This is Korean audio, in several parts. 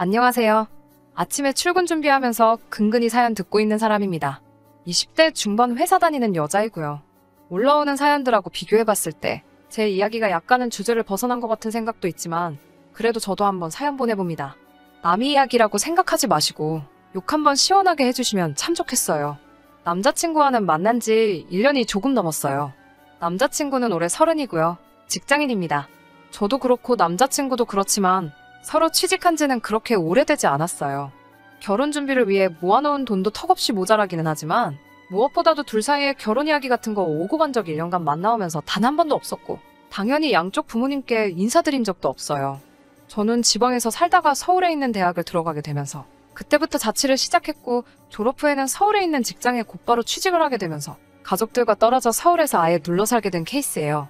안녕하세요. 아침에 출근 준비하면서 근근히 사연 듣고 있는 사람입니다. 20대 중반 회사 다니는 여자이고요. 올라오는 사연들하고 비교해봤을 때 제 이야기가 약간은 주제를 벗어난 것 같은 생각도 있지만 그래도 저도 한번 사연 보내봅니다. 남의 이야기라고 생각하지 마시고 욕 한번 시원하게 해주시면 참 좋겠어요. 남자친구와는 만난 지 1년이 조금 넘었어요. 남자친구는 올해 30이고요. 직장인입니다. 저도 그렇고 남자친구도 그렇지만 서로 취직한 지는 그렇게 오래되지 않았어요. 결혼 준비를 위해 모아놓은 돈도 턱없이 모자라기는 하지만 무엇보다도 둘 사이에 결혼 이야기 같은 거 오고 간 적 1년간 만나오면서 단 한 번도 없었고 당연히 양쪽 부모님께 인사드린 적도 없어요. 저는 지방에서 살다가 서울에 있는 대학을 들어가게 되면서 그때부터 자취를 시작했고 졸업 후에는 서울에 있는 직장에 곧바로 취직을 하게 되면서 가족들과 떨어져 서울에서 아예 눌러 살게 된 케이스예요.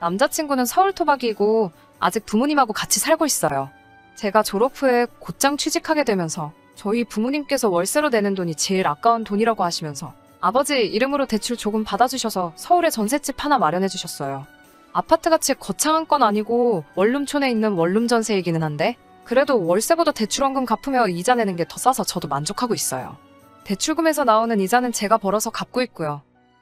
남자친구는 서울 토박이고 아직 부모님하고 같이 살고 있어요. 제가 졸업 후에 곧장 취직하게 되면서 저희 부모님께서 월세로 내는 돈이 제일 아까운 돈이라고 하시면서 아버지 이름으로 대출 조금 받아주셔서 서울에 전셋집 하나 마련해 주셨어요. 아파트같이 거창한 건 아니고 원룸촌에 있는 원룸 전세이기는 한데 그래도 월세보다 대출원금 갚으며 이자 내는 게 더 싸서 저도 만족하고 있어요. 대출금에서 나오는 이자는 제가 벌어서 갚고 있고요.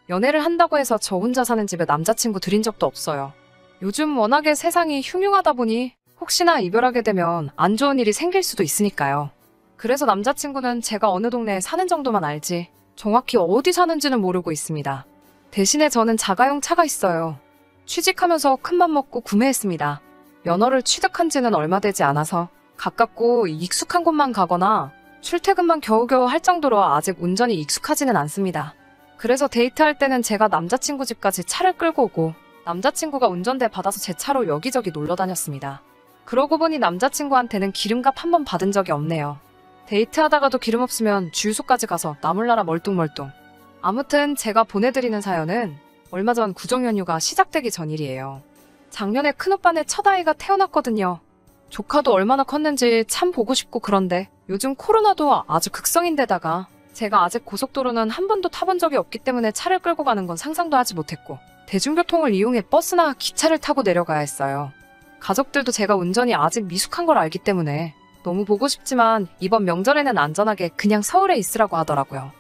연애를 한다고 해서 저 혼자 사는 집에 남자친구 들인 적도 없어요. 요즘 워낙에 세상이 흉흉하다 보니 혹시나 이별하게 되면 안 좋은 일이 생길 수도 있으니까요. 그래서 남자친구는 제가 어느 동네에 사는 정도만 알지 정확히 어디 사는지는 모르고 있습니다. 대신에 저는 자가용 차가 있어요. 취직하면서 큰맘 먹고 구매했습니다. 면허를 취득한 지는 얼마 되지 않아서 가깝고 익숙한 곳만 가거나 출퇴근만 겨우겨우 할 정도로 아직 운전이 익숙하지는 않습니다. 그래서 데이트할 때는 제가 남자친구 집까지 차를 끌고 오고 남자친구가 운전대 받아서 제 차로 여기저기 놀러 다녔습니다. 그러고 보니 남자친구한테는 기름값 한 번 받은 적이 없네요. 데이트하다가도 기름 없으면 주유소까지 가서 나몰라라 멀뚱멀뚱. 아무튼 제가 보내드리는 사연은 얼마 전 구정연휴가 시작되기 전 일이에요. 작년에 큰오빠네 첫아이가 태어났거든요. 조카도 얼마나 컸는지 참 보고 싶고 그런데 요즘 코로나도 아주 극성인데다가 제가 아직 고속도로는 한 번도 타본 적이 없기 때문에 차를 끌고 가는 건 상상도 하지 못했고 대중교통을 이용해 버스나 기차를 타고 내려가야 했어요. 가족들도 제가 운전이 아직 미숙한 걸 알기 때문에 너무 보고 싶지만 이번 명절에는 안전하게 그냥 서울에 있으라고 하더라고요.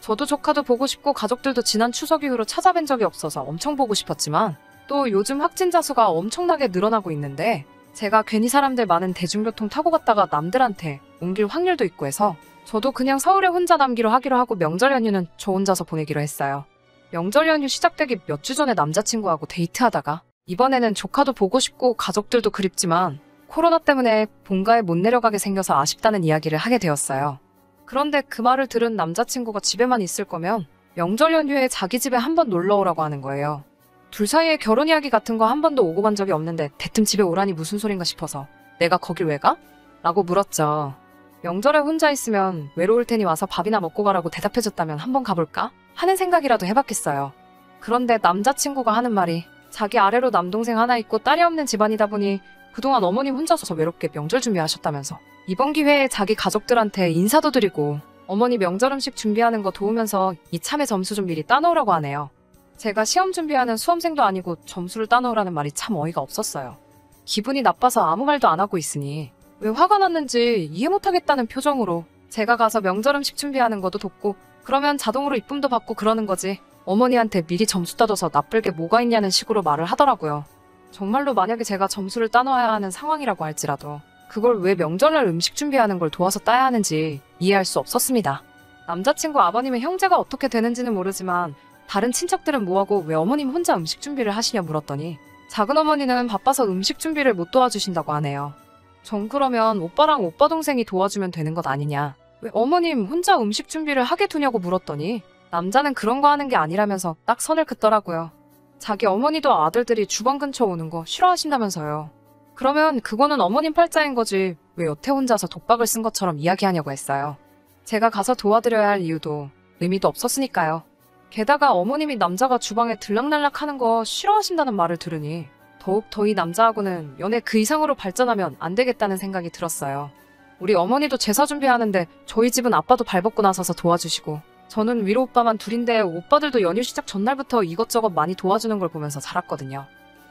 저도 조카도 보고 싶고 가족들도 지난 추석 이후로 찾아뵌 적이 없어서 엄청 보고 싶었지만 또 요즘 확진자 수가 엄청나게 늘어나고 있는데 제가 괜히 사람들 많은 대중교통 타고 갔다가 남들한테 옮길 확률도 있고 해서 저도 그냥 서울에 혼자 남기로 하기로 하고 명절 연휴는 저 혼자서 보내기로 했어요. 명절 연휴 시작되기 몇 주 전에 남자친구하고 데이트하다가 이번에는 조카도 보고 싶고 가족들도 그립지만 코로나 때문에 본가에 못 내려가게 생겨서 아쉽다는 이야기를 하게 되었어요. 그런데 그 말을 들은 남자친구가 집에만 있을 거면 명절 연휴에 자기 집에 한번 놀러 오라고 하는 거예요. 둘 사이에 결혼 이야기 같은 거 한 번도 오고 간 적이 없는데 대뜸 집에 오라니 무슨 소린가 싶어서 내가 거길 왜 가? 라고 물었죠. 명절에 혼자 있으면 외로울 테니 와서 밥이나 먹고 가라고 대답해줬다면 한번 가볼까? 하는 생각이라도 해봤겠어요. 그런데 남자친구가 하는 말이 자기 아래로 남동생 하나 있고 딸이 없는 집안이다 보니 그동안 어머님 혼자서 외롭게 명절 준비하셨다면서 이번 기회에 자기 가족들한테 인사도 드리고 어머니 명절 음식 준비하는 거 도우면서 이참에 점수 좀 미리 따놓으라고 하네요. 제가 시험 준비하는 수험생도 아니고 점수를 따놓으라는 말이 참 어이가 없었어요. 기분이 나빠서 아무 말도 안 하고 있으니 왜 화가 났는지 이해 못하겠다는 표정으로 제가 가서 명절 음식 준비하는 것도 돕고 그러면 자동으로 이쁨도 받고 그러는 거지 어머니한테 미리 점수 따둬서 나쁠 게 뭐가 있냐는 식으로 말을 하더라고요. 정말로 만약에 제가 점수를 따놔야 하는 상황이라고 할지라도 그걸 왜 명절날 음식 준비하는 걸 도와서 따야 하는지 이해할 수 없었습니다. 남자친구 아버님의 형제가 어떻게 되는지는 모르지만 다른 친척들은 뭐하고 왜 어머님 혼자 음식 준비를 하시냐 물었더니 작은 어머니는 바빠서 음식 준비를 못 도와주신다고 하네요. 전 그러면 오빠랑 오빠 동생이 도와주면 되는 것 아니냐 왜 어머님 혼자 음식 준비를 하게 두냐고 물었더니 남자는 그런 거 하는 게 아니라면서 딱 선을 긋더라고요. 자기 어머니도 아들들이 주방 근처 오는 거 싫어하신다면서요. 그러면 그거는 어머님 팔자인 거지 왜 여태 혼자서 독박을 쓴 것처럼 이야기하냐고 했어요. 제가 가서 도와드려야 할 이유도 의미도 없었으니까요. 게다가 어머님이 남자가 주방에 들락날락 하는 거 싫어하신다는 말을 들으니 더욱더 이 남자하고는 연애 그 이상으로 발전하면 안 되겠다는 생각이 들었어요. 우리 어머니도 제사 준비하는데 저희 집은 아빠도 발벗고 나서서 도와주시고 저는 위로 오빠만 둘인데 오빠들도 연휴 시작 전날부터 이것저것 많이 도와주는 걸 보면서 자랐거든요.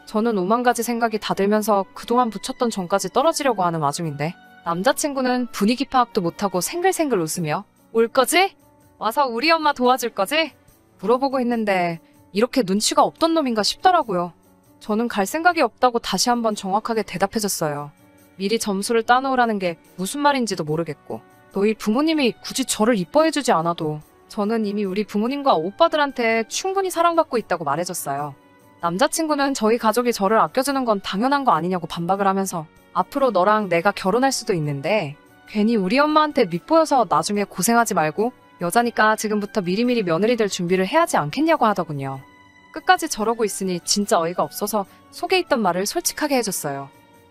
저는 오만 가지 생각이 다 들면서 그동안 붙였던 정까지 떨어지려고 하는 와중인데 남자친구는 분위기 파악도 못하고 생글생글 웃으며 올 거지? 와서 우리 엄마 도와줄 거지? 물어보고 있는데 이렇게 눈치가 없던 놈인가 싶더라고요. 저는 갈 생각이 없다고 다시 한번 정확하게 대답해줬어요. 미리 점수를 따놓으라는 게 무슨 말인지도 모르겠고 너희 부모님이 굳이 저를 이뻐해주지 않아도 저는 이미 우리 부모님과 오빠들한테 충분히 사랑받고 있다고 말해줬어요. 남자친구는 저희 가족이 저를 아껴주는 건 당연한 거 아니냐고 반박을 하면서 앞으로 너랑 내가 결혼할 수도 있는데 괜히 우리 엄마한테 밉보여서 나중에 고생하지 말고 여자니까 지금부터 미리미리 며느리 될 준비를 해야지 않겠냐고 하더군요. 끝까지 저러고 있으니 진짜 어이가 없어서 속에 있던 말을 솔직하게 해줬어요.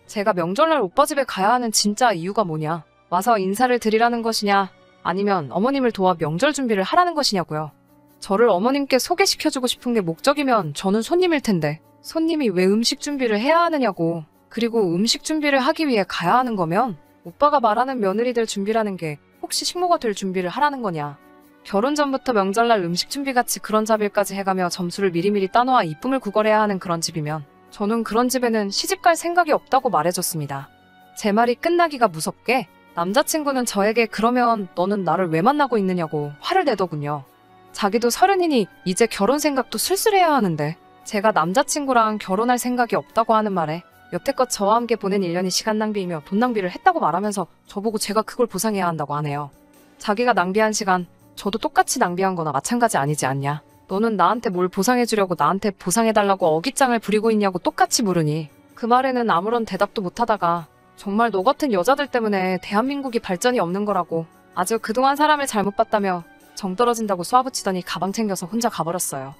제가 명절날 오빠 집에 가야 하는 진짜 이유가 뭐냐? 와서 인사를 드리라는 것이냐? 아니면 어머님을 도와 명절 준비를 하라는 것이냐고요. 저를 어머님께 소개시켜주고 싶은 게 목적이면 저는 손님일 텐데 손님이 왜 음식 준비를 해야 하느냐고. 그리고 음식 준비를 하기 위해 가야 하는 거면 오빠가 말하는 며느리 될 준비라는 게 혹시 식모가 될 준비를 하라는 거냐. 결혼 전부터 명절날 음식 준비같이 그런 자빌까지 해가며 점수를 미리미리 따놓아 이쁨을 구걸해야 하는 그런 집이면 저는 그런 집에는 시집갈 생각이 없다고 말해줬습니다. 제 말이 끝나기가 무섭게 남자친구는 저에게 그러면 너는 나를 왜 만나고 있느냐고 화를 내더군요. 자기도 30이니 이제 결혼 생각도 슬슬해야 하는데 제가 남자친구랑 결혼할 생각이 없다고 하는 말에 여태껏 저와 함께 보낸 1년이 시간 낭비이며 돈 낭비를 했다고 말하면서 저보고 제가 그걸 보상해야 한다고 하네요. 자기가 낭비한 시간 저도 똑같이 낭비한 거나 마찬가지 아니지 않냐. 너는 나한테 뭘 보상해주려고 나한테 보상해달라고 어깃장을 부리고 있냐고 똑같이 물으니 그 말에는 아무런 대답도 못하다가 정말 너 같은 여자들 때문에 대한민국이 발전이 없는 거라고 아주 그동안 사람을 잘못 봤다며 정 떨어진다고 쏘아붙이더니 가방 챙겨서 혼자 가버렸어요.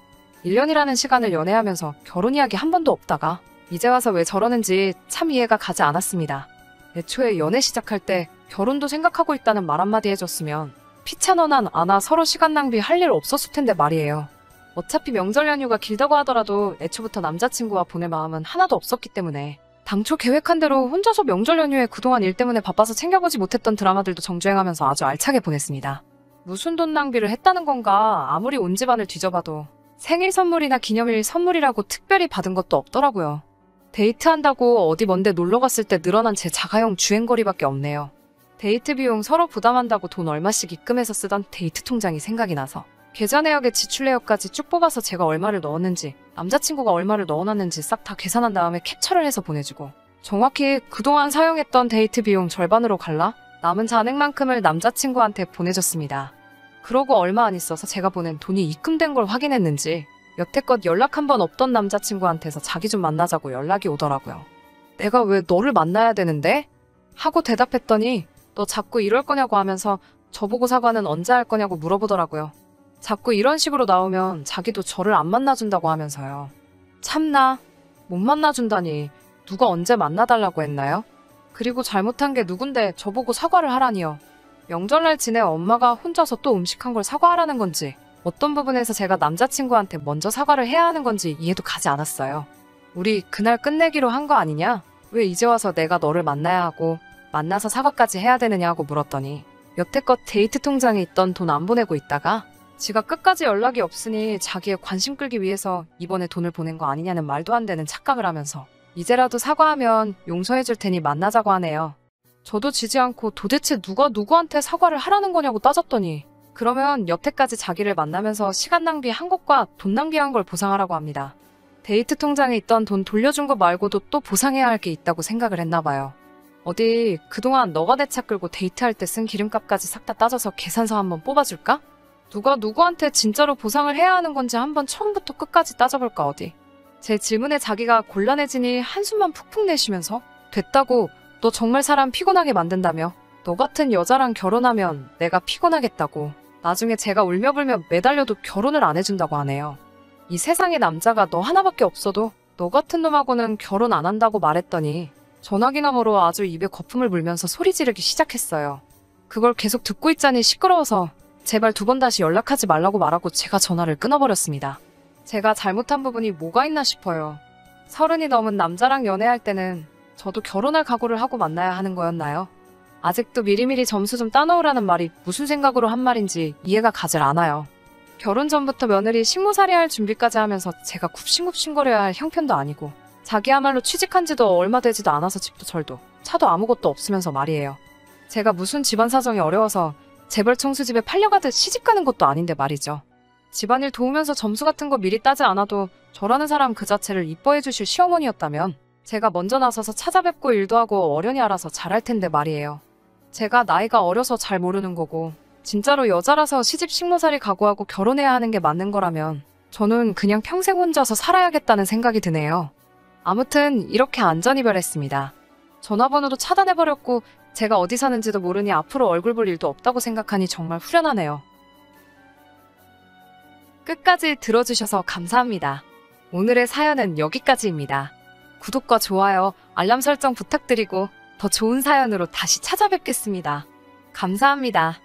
1년이라는 시간을 연애하면서 결혼 이야기 한 번도 없다가 이제 와서 왜 저러는지 참 이해가 가지 않았습니다. 애초에 연애 시작할 때 결혼도 생각하고 있다는 말 한마디 해줬으면 피차너난 아나 서로 시간 낭비 할 일 없었을 텐데 말이에요. 어차피 명절 연휴가 길다고 하더라도 애초부터 남자친구와 보낼 마음은 하나도 없었기 때문에 당초 계획한 대로 혼자서 명절 연휴에 그동안 일 때문에 바빠서 챙겨보지 못했던 드라마들도 정주행하면서 아주 알차게 보냈습니다. 무슨 돈 낭비를 했다는 건가 아무리 온 집안을 뒤져봐도 생일 선물이나 기념일 선물이라고 특별히 받은 것도 없더라고요. 데이트한다고 어디 먼데 놀러 갔을 때 늘어난 제 자가용 주행거리밖에 없네요. 데이트 비용 서로 부담한다고 돈 얼마씩 입금해서 쓰던 데이트 통장이 생각이 나서 계좌 내역에 지출 내역까지 쭉 뽑아서 제가 얼마를 넣었는지 남자친구가 얼마를 넣어놨는지 싹 다 계산한 다음에 캡처를 해서 보내주고 정확히 그동안 사용했던 데이트 비용 절반으로 갈라 남은 잔액만큼을 남자친구한테 보내줬습니다. 그러고 얼마 안 있어서 제가 보낸 돈이 입금된 걸 확인했는지 여태껏 연락 한 번 없던 남자친구한테서 자기 좀 만나자고 연락이 오더라고요. 내가 왜 너를 만나야 되는데? 하고 대답했더니 너 자꾸 이럴 거냐고 하면서 저보고 사과는 언제 할 거냐고 물어보더라고요. 자꾸 이런 식으로 나오면 자기도 저를 안 만나준다고 하면서요. 참나, 못 만나준다니 누가 언제 만나달라고 했나요? 그리고 잘못한 게 누군데 저보고 사과를 하라니요. 명절날 지내 엄마가 혼자서 또 음식한 걸 사과하라는 건지 어떤 부분에서 제가 남자친구한테 먼저 사과를 해야 하는 건지 이해도 가지 않았어요. 우리 그날 끝내기로 한 거 아니냐? 왜 이제 와서 내가 너를 만나야 하고 만나서 사과까지 해야 되느냐고 물었더니 여태껏 데이트 통장에 있던 돈 안 보내고 있다가 지가 끝까지 연락이 없으니 자기의 관심 끌기 위해서 이번에 돈을 보낸 거 아니냐는 말도 안 되는 착각을 하면서 이제라도 사과하면 용서해줄 테니 만나자고 하네요. 저도 지지 않고 도대체 누가 누구한테 사과를 하라는 거냐고 따졌더니 그러면 여태까지 자기를 만나면서 시간 낭비한 것과 돈 낭비한 걸 보상하라고 합니다. 데이트 통장에 있던 돈 돌려준 거 말고도 또 보상해야 할 게 있다고 생각을 했나 봐요. 어디 그동안 너가 내 차 끌고 데이트할 때 쓴 기름값까지 싹 다 따져서 계산서 한번 뽑아줄까? 누가 누구한테 진짜로 보상을 해야 하는 건지 한번 처음부터 끝까지 따져볼까 어디. 제 질문에 자기가 곤란해지니 한숨만 푹푹 내쉬면서 됐다고 너 정말 사람 피곤하게 만든다며 너 같은 여자랑 결혼하면 내가 피곤하겠다고 나중에 제가 울며불며 매달려도 결혼을 안 해준다고 하네요. 이 세상에 남자가 너 하나밖에 없어도 너 같은 놈하고는 결혼 안 한다고 말했더니 전화기 너머로 아주 입에 거품을 물면서 소리 지르기 시작했어요. 그걸 계속 듣고 있자니 시끄러워서 제발 2번 다시 연락하지 말라고 말하고 제가 전화를 끊어버렸습니다. 제가 잘못한 부분이 뭐가 있나 싶어요. 30이 넘은 남자랑 연애할 때는 저도 결혼할 각오를 하고 만나야 하는 거였나요? 아직도 미리미리 점수 좀 따놓으라는 말이 무슨 생각으로 한 말인지 이해가 가질 않아요. 결혼 전부터 며느리 식모살이할 준비까지 하면서 제가 굽신굽신거려야 할 형편도 아니고 자기야말로 취직한 지도 얼마 되지도 않아서 집도 절도 차도 아무것도 없으면서 말이에요. 제가 무슨 집안 사정이 어려워서 재벌 청수집에 팔려가듯 시집가는 것도 아닌데 말이죠. 집안일 도우면서 점수 같은 거 미리 따지 않아도 저라는 사람 그 자체를 이뻐해 주실 시어머니였다면 제가 먼저 나서서 찾아뵙고 일도 하고 어련히 알아서 잘할 텐데 말이에요. 제가 나이가 어려서 잘 모르는 거고 진짜로 여자라서 시집 식모살이 각오하고 결혼해야 하는 게 맞는 거라면 저는 그냥 평생 혼자서 살아야겠다는 생각이 드네요. 아무튼 이렇게 안전이별했습니다. 전화번호도 차단해버렸고 제가 어디 사는지도 모르니 앞으로 얼굴 볼 일도 없다고 생각하니 정말 후련하네요. 끝까지 들어주셔서 감사합니다. 오늘의 사연은 여기까지입니다. 구독과 좋아요, 알람 설정 부탁드리고 더 좋은 사연으로 다시 찾아뵙겠습니다. 감사합니다.